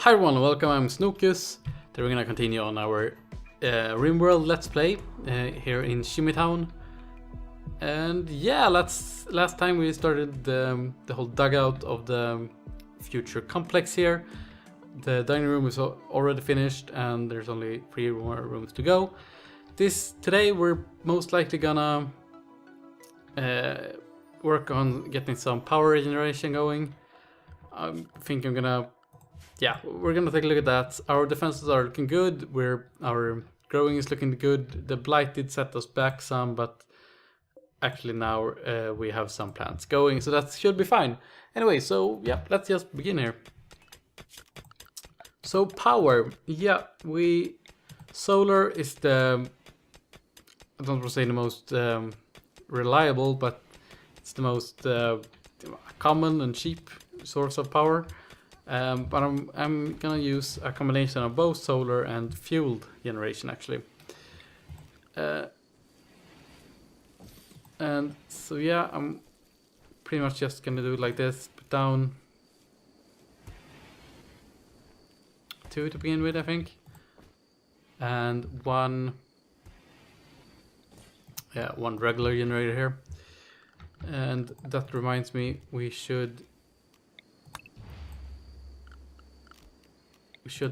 Hi everyone, welcome, I'm Snokus. Today we're gonna continue on our Rimworld Let's Play here in Shimmytown. And yeah, last time we started the whole dugout of the future complex here. The dining room is already finished and there's only 3 more rooms to go. Today we're most likely gonna work on getting some power regeneration going. I think we're gonna take a look at that. Our defenses are looking good. Our growing is looking good. The blight did set us back some, but actually now we have some plants going, so that should be fine. Anyway, so yeah, let's just begin here. So power, yeah, solar is I don't want to say the most reliable, but it's the most common and cheap source of power. But I'm gonna use a combination of both solar and fueled generation actually. And so yeah, I'm pretty much just gonna do it like this. Put down 2 to begin with, I think, and one regular generator here. And that reminds me, we should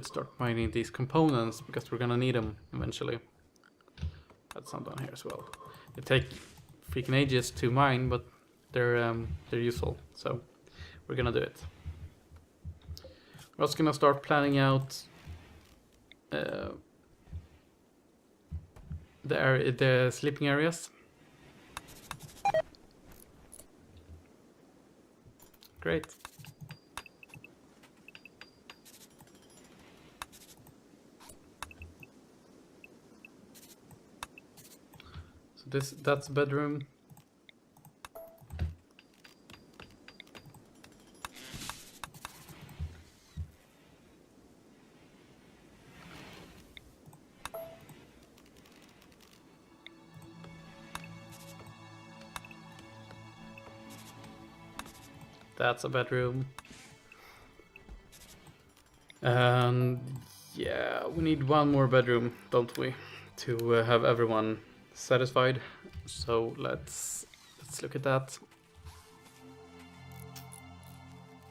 start mining these components because we're gonna need them eventually. That's some down here as well. They take freaking ages to mine, but they're useful, so we're gonna do it. We're also gonna start planning out the sleeping areas. Great. That's bedroom. That's a bedroom. And yeah, we need one more bedroom, don't we, to have everyone satisfied. So let's look at that.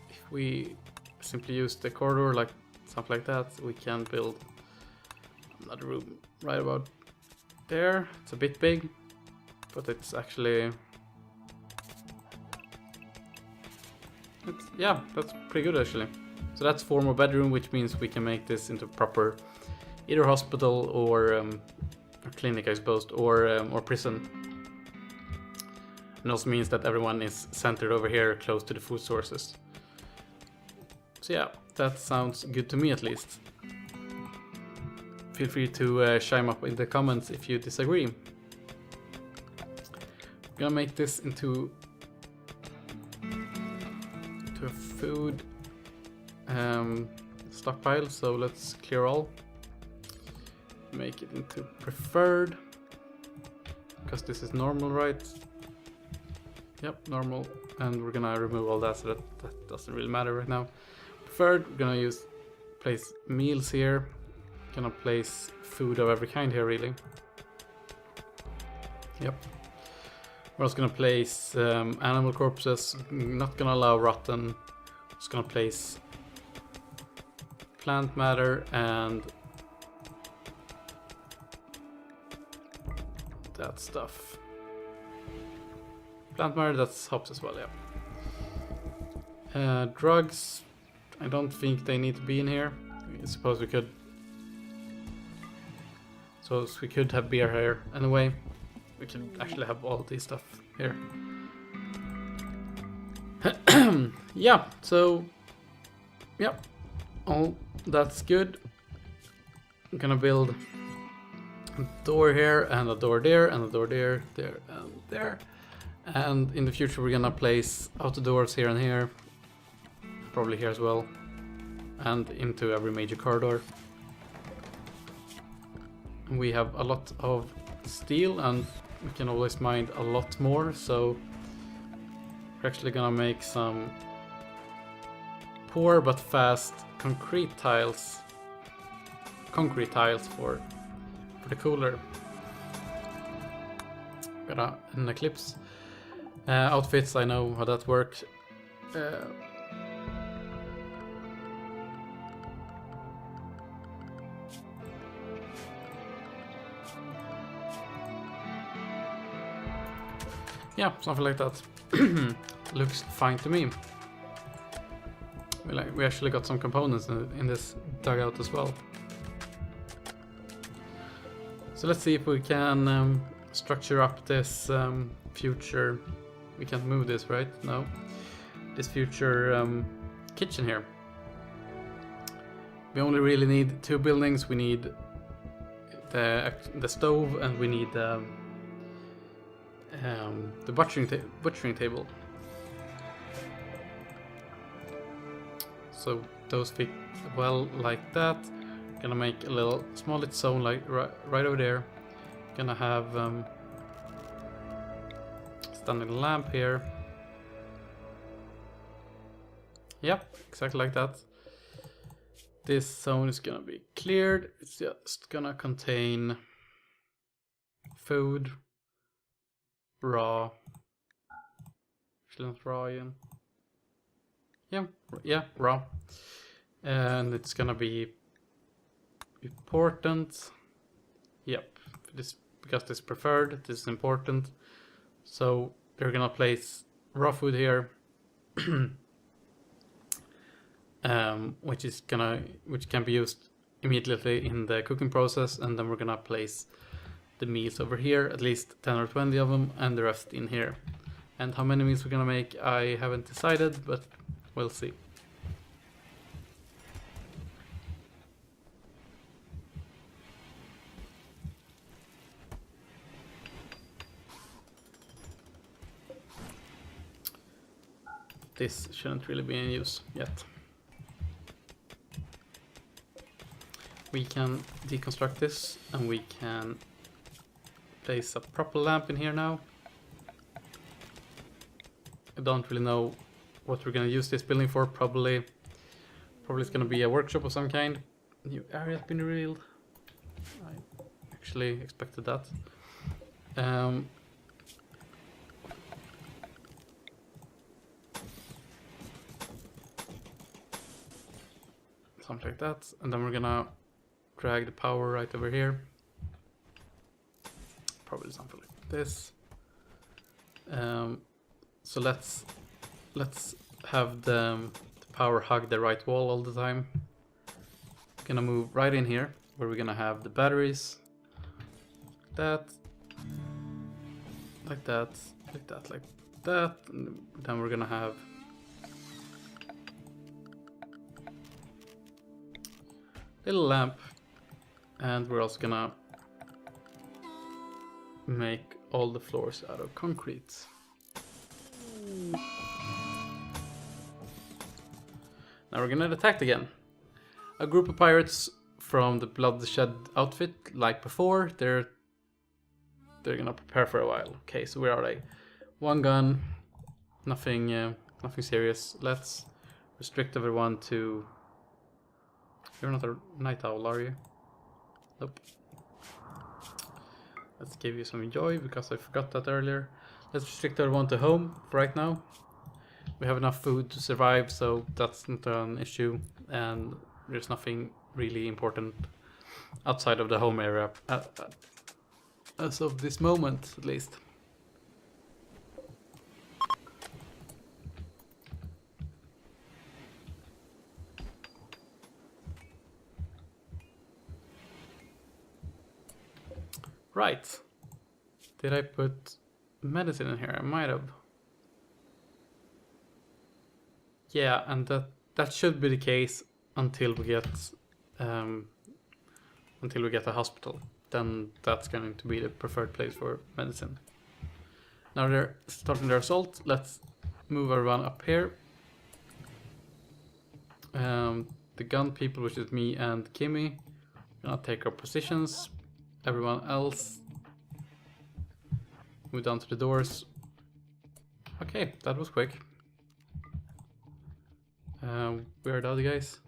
If we simply use the corridor like something like that, we can build another room right about there. It's a bit big, but it's actually that's pretty good actually. So that's 4 more bedroom, which means we can make this into proper either hospital or clinic, I suppose, or prison. And also means that everyone is centered over here, close to the food sources. So yeah, that sounds good to me at least. Feel free to chime up in the comments if you disagree. I'm gonna make this into a food stockpile, so let's clear all. Make it into preferred, because this is normal, right? Yep, normal, and we're gonna remove all that, so that doesn't really matter right now. Preferred, we're gonna place meals here. Gonna place food of every kind here, really. Yep. We're also gonna place animal corpses. Not gonna allow rotten. Just gonna place plant matter and that stuff. Plant matter, that's hops as well, yeah. Drugs, I don't think they need to be in here. I suppose we could. So we could have beer here. Anyway, we can actually have all these stuff here. Yeah, so yeah, all that's good. I'm gonna build a door here and a door there and a door there, there and there. And in the future we're gonna place outdoors here and here, probably here as well, and into every major corridor. We have a lot of steel and we can always mine a lot more, so we're actually gonna make some poor but fast concrete tiles for the cooler. Got an eclipse. Outfits, I know how that works. Yeah, something like that. Looks fine to me. We actually got some components in this dugout as well. So let's see if we can structure up this future. We can't move this, right? No. This future kitchen here. We only really need 2 buildings. We need the stove, and we need the butchering table. So those fit well like that. Gonna make a little small zone like right over there. Gonna have standing lamp here. Yep, exactly like that. This zone is gonna be cleared. It's just gonna contain food, raw. Actually, not raw again. Yeah, raw. And it's gonna be important. Yep, because this preferred, this is important. So they're gonna place raw food here, which can be used immediately in the cooking process, and then we're gonna place the meals over here, at least 10 or 20 of them, and the rest in here. And how many meals we're gonna make, I haven't decided, but we'll see. This shouldn't really be in use yet. We can deconstruct this, and we can place a proper lamp in here now. I don't really know what we're gonna use this building for. Probably it's gonna be a workshop of some kind. New area has been revealed. I actually expected that. Something like that, and then we're gonna drag the power right over here. Probably something like this. So let's have the power hug the right wall all the time. Gonna move right in here where we're gonna have the batteries. Like that. And then we're gonna have little lamp, and we're also gonna make all the floors out of concrete. Now we're gonna get attacked again. A group of pirates from the Bloodshed outfit, like before, they're gonna prepare for a while. Okay, so where are they? 1 gun, nothing serious. Let's restrict everyone to. You're not a night owl, are you? Nope. Let's give you some joy, because I forgot that earlier. Let's restrict everyone to home for right now. We have enough food to survive, so that's not an issue. And there's nothing really important outside of the home area, as of this moment, at least. Right. Did I put medicine in here? I might have. Yeah, and that should be the case until we get a hospital. Then that's going to be the preferred place for medicine. Now they're starting their assault. Let's move everyone up here. The gun people, which is me and Kimmy, gonna take our positions. Everyone else move down to the doors. Okay, that was quick. Where are the other guys?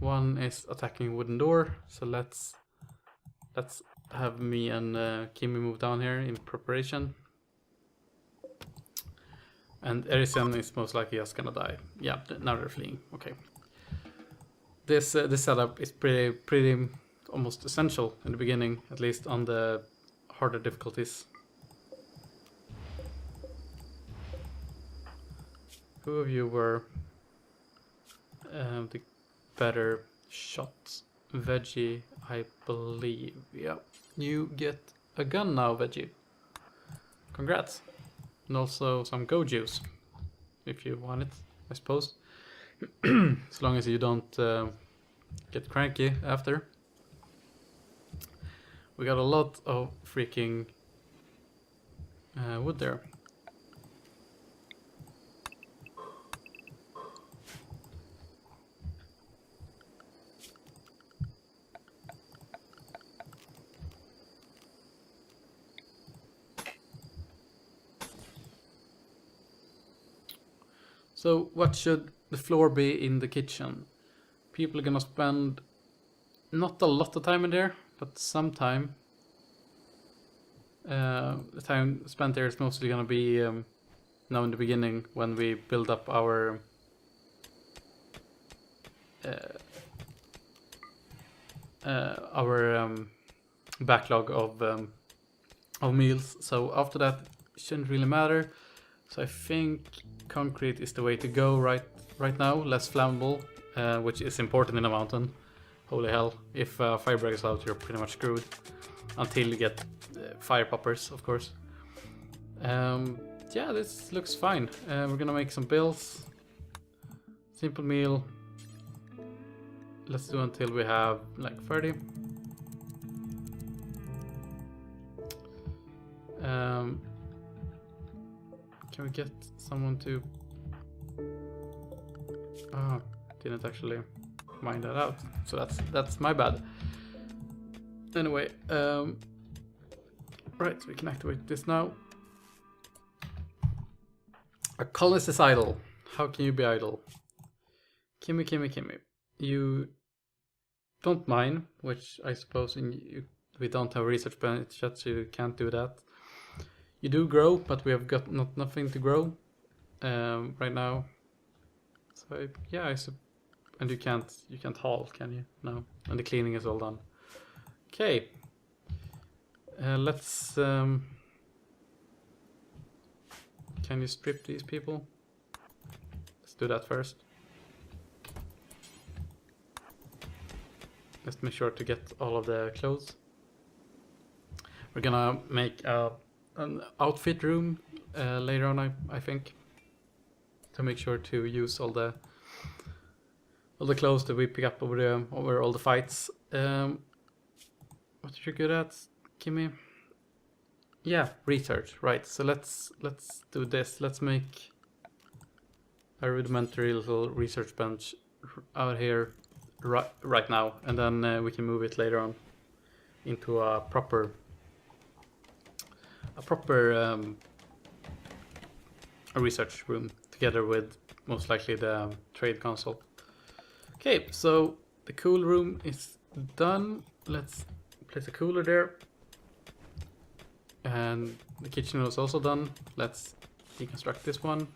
One is attacking wooden door, so let's have me and Kimi move down here in preparation. And Erisen is most likely just gonna die. Yeah, now they're fleeing. Okay. This setup is pretty almost essential in the beginning, at least on the harder difficulties. Who of you were the better shot? Veggie, I believe. Yeah, you get a gun now, Veggie. Congrats. And also some go juice, if you want it, I suppose. As long as you don't get cranky after. We got a lot of freaking wood there. So what should the floor be in the kitchen? People are gonna spend not a lot of time in there, but some time. The time spent there is mostly gonna be now in the beginning when we build up our backlog of meals. So after that, it shouldn't really matter. So I think concrete is the way to go right now. Less flammable, which is important in a mountain. Holy hell! If fire breaks out, you're pretty much screwed. Until you get fire poppers, of course. Yeah, this looks fine. We're gonna make some bills. Simple meal. Let's do until we have like 30. Can we get someone to... Oh, didn't actually mine that out. So that's my bad. Anyway, right, we can activate this now. A colonist is idle. How can you be idle? Kimi. You don't mine, which I suppose we don't have research bench yet, so you can't do that. You do grow, but we have got nothing to grow right now. So yeah, and you can't haul, can you? No, and the cleaning is all done. Okay, let's. Can you strip these people? Let's do that first. Let's make sure to get all of the clothes. We're gonna make an outfit room later on, I think, to make sure to use all the clothes that we pick up over all the fights. What are you good at, Kimi? Yeah, research. Right. So let's do this. Let's make a rudimentary little research bench out here right now, and then we can move it later on into a proper a research room together with most likely the trade console. Okay, so the cool room is done. Let's place a cooler there, and the kitchen was also done. Let's deconstruct this one.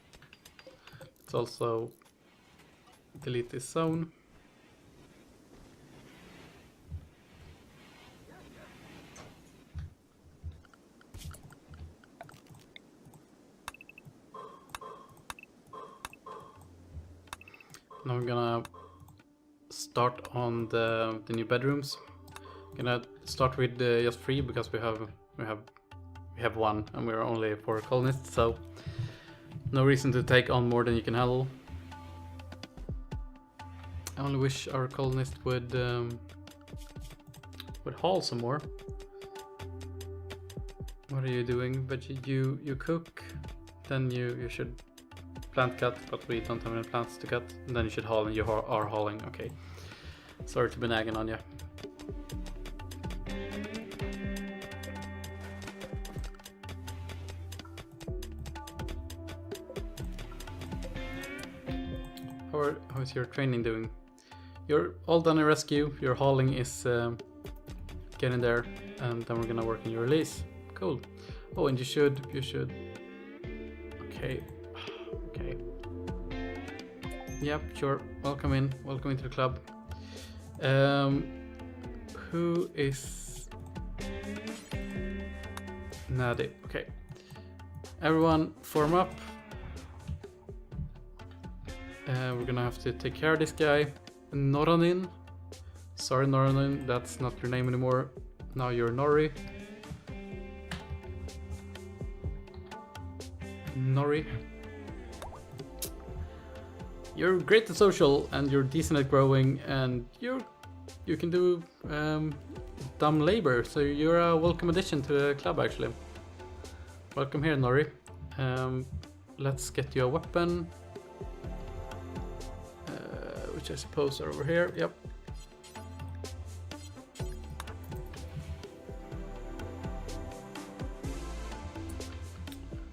Let's also delete this zone. Now I'm gonna start on the new bedrooms. I'm gonna start with just 3 because we have 1 and we're only 4 colonists, so no reason to take on more than you can handle. I only wish our colonist would haul some more. What are you doing? But you cook, then you should plant cut, but we don't have any plants to cut. And then you should haul, and you are hauling. Okay. Sorry to be nagging on you. How is your training doing? you're all done in rescue. Your hauling is getting there, and then we're gonna work on your release. Cool. Oh, and you should. Okay. Okay. Yep, sure. Welcome in. Welcome into the club. Who is Nadi? Okay. Everyone, form up. We're gonna have to take care of this guy. Noranin. Sorry, Noranin, that's not your name anymore. Now you're Nori. Nori. You're great at social, and you're decent at growing, and you can do dumb labor, so you're a welcome addition to the club actually. Welcome here, Nori. Let's get you a weapon. Which I suppose are over here. Yep.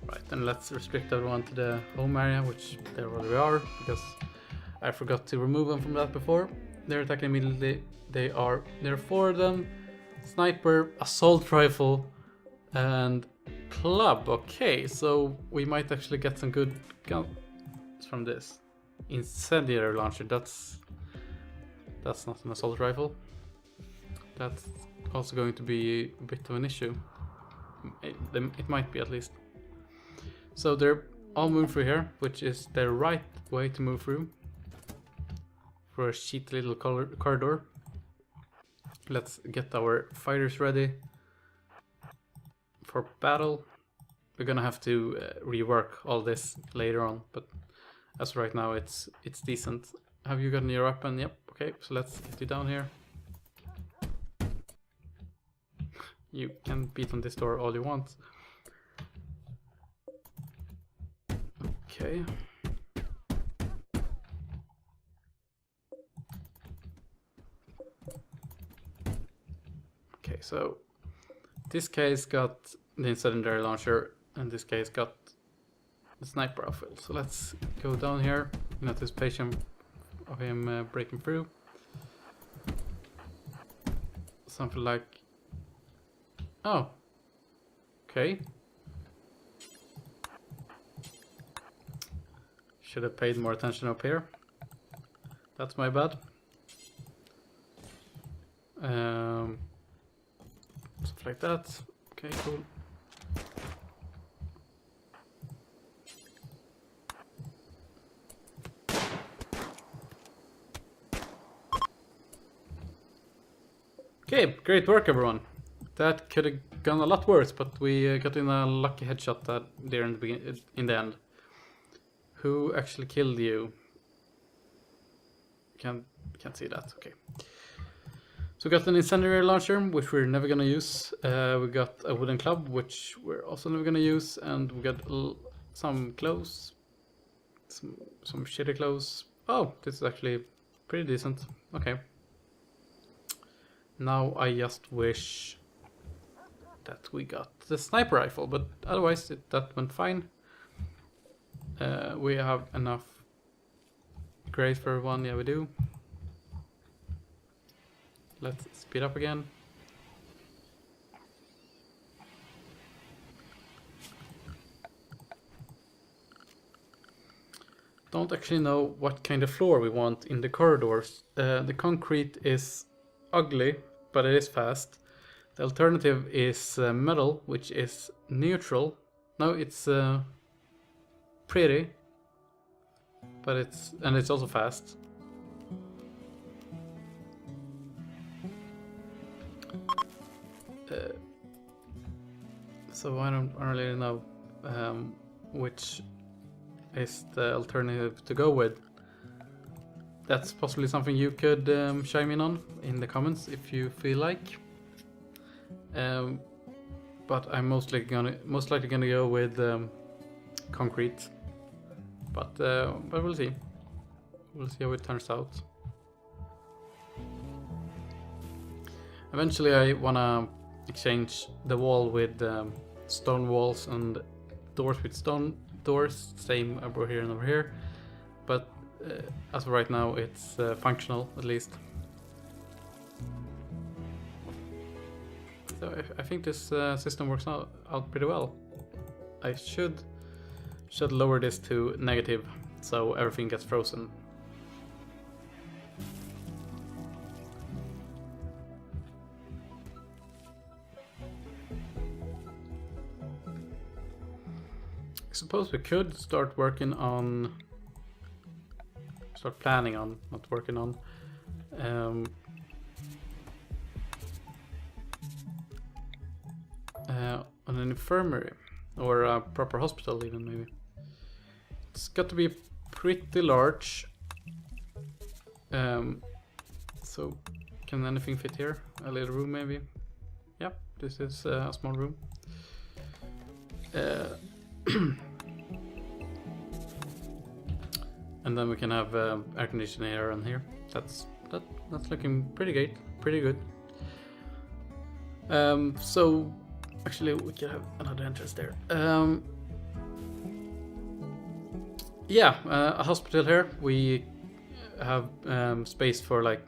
Right, then let's restrict everyone to the home area, which they already are, because I forgot to remove them from that before. They're attacking immediately. There are four of them. Sniper, assault rifle, and club. Okay, so we might actually get some good guns from this. Incendiary launcher, that's not an assault rifle. That's also going to be a bit of an issue. It might be, at least. So they're all moving through here, which is the right way to move through for a cheat little corridor. Let's get our fighters ready for battle. We're gonna have to rework all this later on, but as right now, it's decent. Have you gotten your weapon? Yep. Okay, so let's get you down here. You can beat on this door all you want. Okay. Okay, so this case got the incendiary launcher, and this case got the sniper rifle. So let's go down here in anticipation of him breaking through. Something like... Oh. Okay. Should have paid more attention up here. That's my bad. Stuff like that. Okay, cool. Okay, great work everyone. That could have gone a lot worse, but we got in a lucky headshot there in the end. Who actually killed you? Can't see that. Okay. So we got an incendiary launcher, which we're never gonna use. We got a wooden club, which we're also never gonna use, and we got some clothes, some shitty clothes. Oh, this is actually pretty decent. Okay. Now I just wish that we got the sniper rifle, but otherwise that went fine. We have enough grades for everyone. Yeah, we do. Let's speed up again. Don't actually know what kind of floor we want in the corridors. The concrete is ugly, but it is fast. The alternative is metal, which is neutral. No, it's pretty, but it's also fast. So I don't really know which is the alternative to go with. That's possibly something you could chime in on in the comments if you feel like. But I'm most likely gonna go with concrete. But we'll see. We'll see how it turns out. Eventually, I wanna exchange the wall with stone walls and doors with stone doors. Same over here and over here. But as of right now, it's functional at least. So I think this system works out pretty well. I should lower this to negative, so everything gets frozen. I suppose we could start planning on, not working on, on an infirmary or a proper hospital even maybe. It's got to be pretty large. So can anything fit here? A little room maybe? Yep, this is a small room. And then we can have air conditioning here and here. That's looking pretty good. So actually we can have another entrance there. Yeah, a hospital here. We have space for like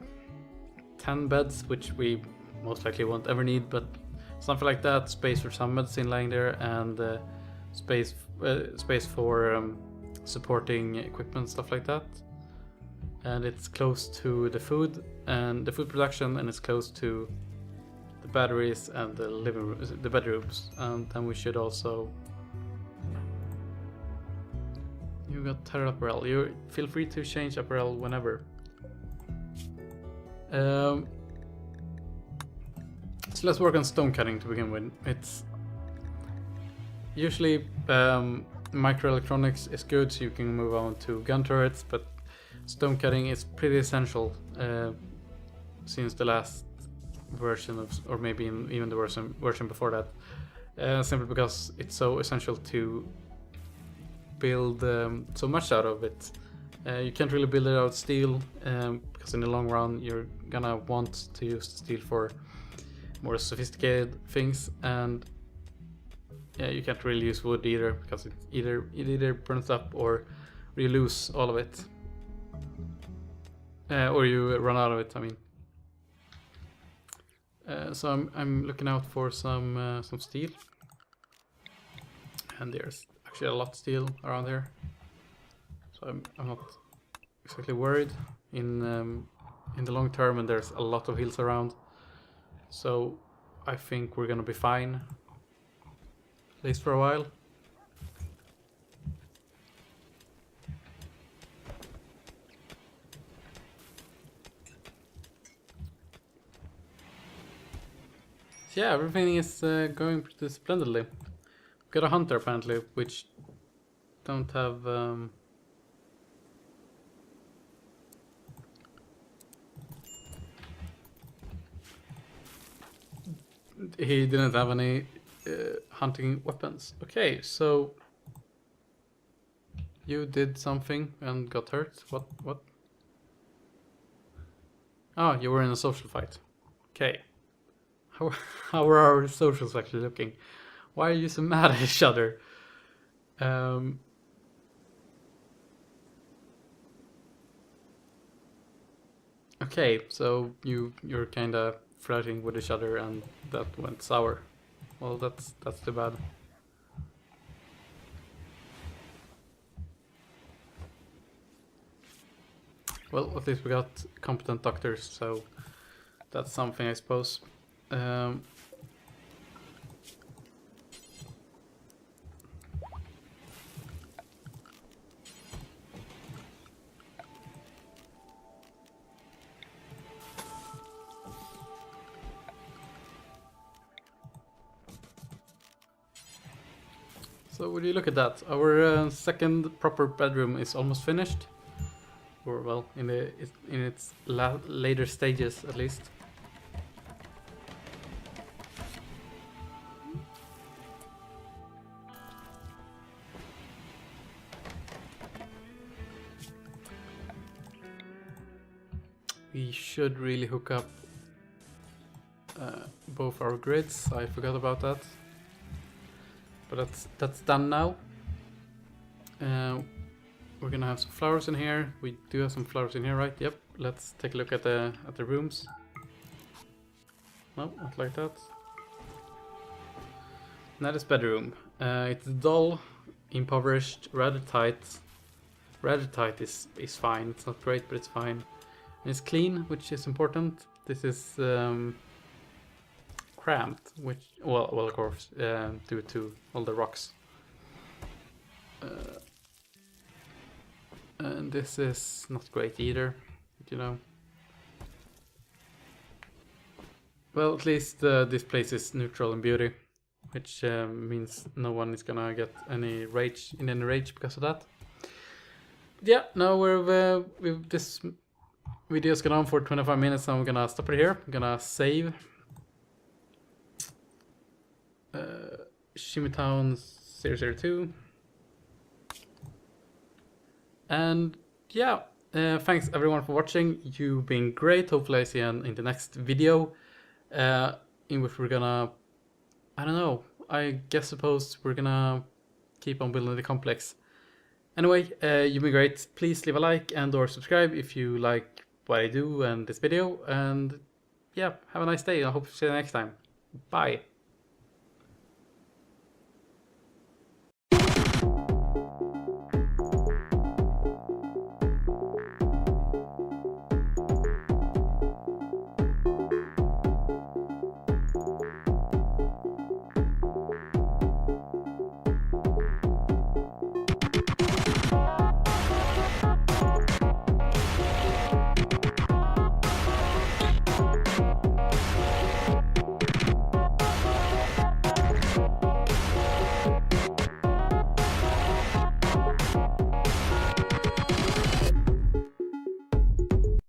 10 beds, which we most likely won't ever need, but something like that. Space for some medicine lying there, and space for supporting equipment, stuff like that. And it's close to the food production, and it's close to the batteries and the bedrooms. And then we should also. You got terror apparel. You feel free to change apparel whenever. So let's work on stone cutting to begin with. It's usually microelectronics is good, so you can move on to gun turrets, but stone cutting is pretty essential since the last version of, or maybe even the version before that, simply because it's so essential to build so much out of it. You can't really build it out of steel because in the long run you're gonna want to use steel for more sophisticated things, and yeah, you can't really use wood either because it either burns up or you lose all of it, or you run out of it. I mean, so I'm looking out for some steel, and there's actually a lot of steel around here, so I'm not exactly worried in the long term, and there's a lot of hills around, so I think we're gonna be fine, at least for a while. Yeah, everything is going pretty splendidly. We've got a hunter apparently, which don't have he didn't have any hunting weapons. Okay, so you did something and got hurt. What? Oh, you were in a social fight. Okay. How are our socials actually looking? Why are you so mad at each other? Okay, so you're kind of flirting with each other, and that went sour. Well, that's too bad. Well, at least we got competent doctors, so that's something, I suppose. So would you look at that? Our second proper bedroom is almost finished, or well, in its later stages at least. We should really hook up both our grids. I forgot about that. But that's done now. we're gonna have some flowers in here. We do have some flowers in here, right? Yep. Let's take a look at the rooms. No, not like that. That is bedroom. It's dull, impoverished, rather tight. Rather tight is fine. It's not great, but it's fine. And it's clean, which is important. This is cramped, which well of course due to all the rocks. And this is not great either, you know. Well, at least this place is neutral in beauty, which means no one is gonna get any rage because of that. Yeah, now we've this video's gone on for 25 minutes, and I'm gonna stop it here. I'm gonna save. Shimmytown 002. And yeah, thanks everyone for watching. You've been great. Hopefully I see you in the next video, in which we're gonna, I don't know, suppose we're gonna keep on building the complex. Anyway, you've been great. Please leave a like and or subscribe if you like what I do and this video. And yeah, have a nice day. I hope to see you next time. Bye.